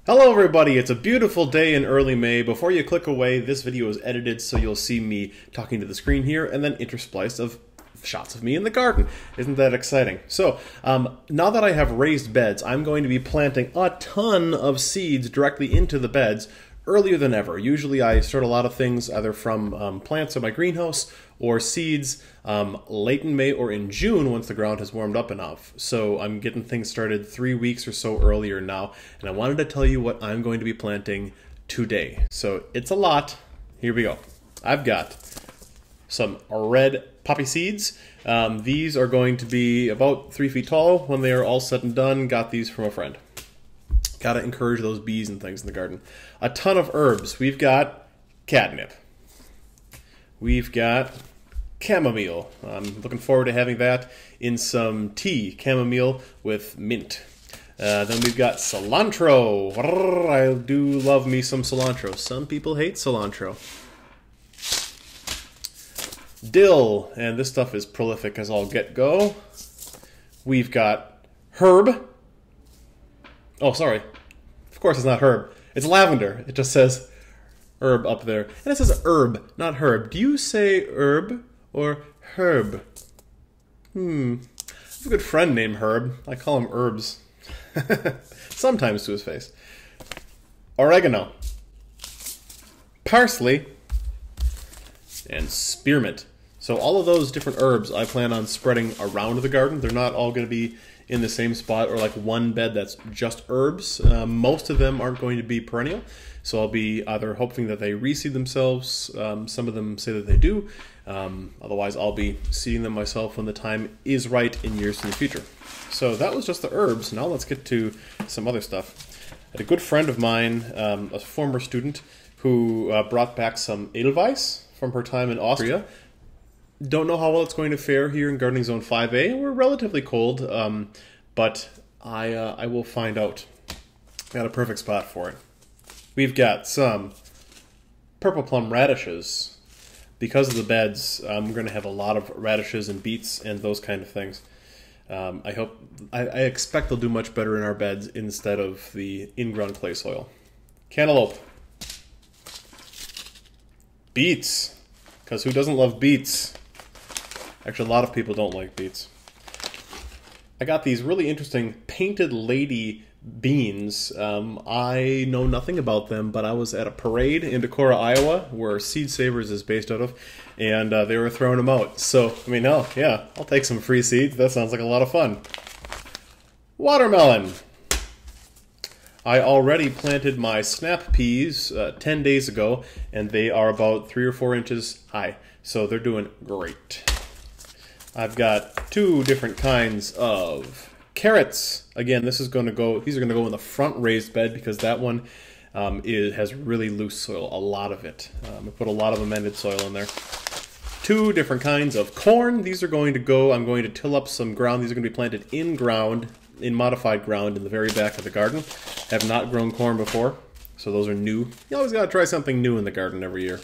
Hello everybody, it's a beautiful day in early May. Before you click away, this video is edited so you'll see me talking to the screen here and then interspliced of shots of me in the garden. Isn't that exciting? So, now that I have raised beds, I'm going to be planting a ton of seeds directly into the beds earlier than ever. Usually I start a lot of things either from plants in my greenhouse or seeds late in May or in June once the ground has warmed up enough. So I'm getting things started 3 weeks or so earlier now, and I wanted to tell you what I'm going to be planting today. So it's a lot. Here we go. I've got some red poppy seeds. These are going to be about 3 feet tall when they are all said and done. Got these from a friend. Gotta encourage those bees and things in the garden. A ton of herbs. We've got catnip. We've got chamomile. I'm looking forward to having that in some tea. Chamomile with mint. Then we've got cilantro. I do love me some cilantro. Some people hate cilantro. Dill. And this stuff is prolific as all get go. We've got herb. Oh, sorry. Of course it's not herb. It's lavender. It just says herb up there. And it says herb, not herb. Do you say herb or herb? I have a good friend named Herb. I call him Herbs. Sometimes to his face. Oregano. Parsley. And spearmint. So all of those different herbs I plan on spreading around the garden. They're not all going to be in the same spot or like one bed that's just herbs. Most of them aren't going to be perennial, so I'll be either hoping that they reseed themselves. Some of them say that they do. Otherwise, I'll be seeding them myself when the time is right in years in the future. So that was just the herbs. Now let's get to some other stuff. I had a good friend of mine, a former student, who brought back some Edelweiss from her time in Austria. Don't know how well it's going to fare here in Gardening Zone 5A. We're relatively cold, but I will find out. Got a perfect spot for it. We've got some purple plum radishes. Because of the beds, we're going to have a lot of radishes and beets and those kind of things. I expect they'll do much better in our beds instead of the in-ground clay soil. Cantaloupe. Beets. Because who doesn't love beets? Actually, a lot of people don't like beets. I got these really interesting painted lady beans. I know nothing about them, but I was at a parade in Decorah, Iowa, where Seed Savers is based out of, and they were throwing them out. So, I mean, oh, yeah, I'll take some free seeds. That sounds like a lot of fun. Watermelon. I already planted my snap peas 10 days ago, and they are about 3 or 4 inches high. So they're doing great. I've got 2 different kinds of carrots. Again, these are going to go in the front raised bed because that one has really loose soil, a lot of it. I put a lot of amended soil in there. 2 different kinds of corn. These are going to go, I'm going to till up some ground. These are going to be planted in ground, in modified ground in the very back of the garden. Have not grown corn before, so those are new. You always got to try something new in the garden every year.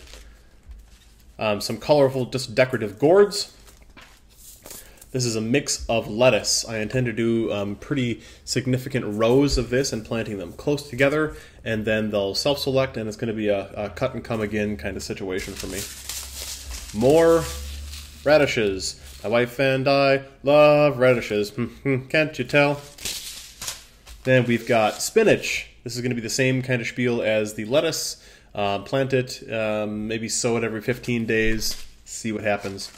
Some colorful, just decorative gourds. This is a mix of lettuce. I intend to do pretty significant rows of this and planting them close together, and then they'll self-select, and it's going to be a cut and come again kind of situation for me. More radishes. My wife and I love radishes. Can't you tell? Then we've got spinach. This is going to be the same kind of spiel as the lettuce. Plant it, maybe sow it every 15 days, see what happens.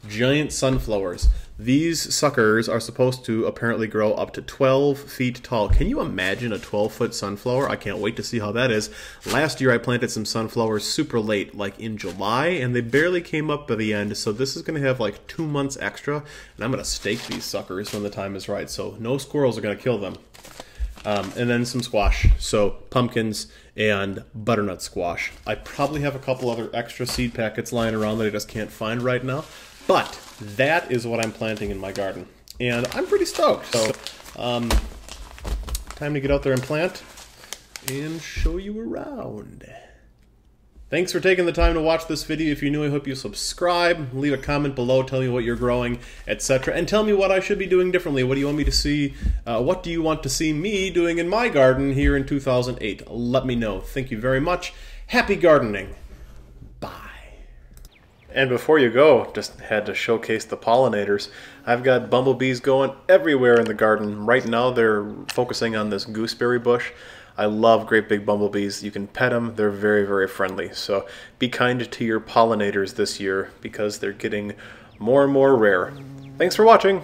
Giant sunflowers. These suckers are supposed to apparently grow up to 12 feet tall. Can you imagine a 12-foot sunflower? I can't wait to see how that is. Last year I planted some sunflowers super late, like in July, and they barely came up by the end, so this is going to have like 2 months extra, and I'm going to stake these suckers when the time is right, so no squirrels are going to kill them. And then some squash, so pumpkins and butternut squash. I probably have a couple other extra seed packets lying around that I just can't find right now, but that is what I'm planting in my garden, and I'm pretty stoked. So, time to get out there and plant and show you around. Thanks for taking the time to watch this video. If you're new, I hope you subscribe, leave a comment below, tell me what you're growing, etc. And tell me what I should be doing differently. What do you want me to see? What do you want to see me doing in my garden here in 2008? Let me know. Thank you very much. Happy gardening. Bye. And before you go, just had to showcase the pollinators. I've got bumblebees going everywhere in the garden. Right now they're focusing on this gooseberry bush. I love great big bumblebees. You can pet them. They're very, very friendly. So be kind to your pollinators this year because they're getting more and more rare. Thanks for watching.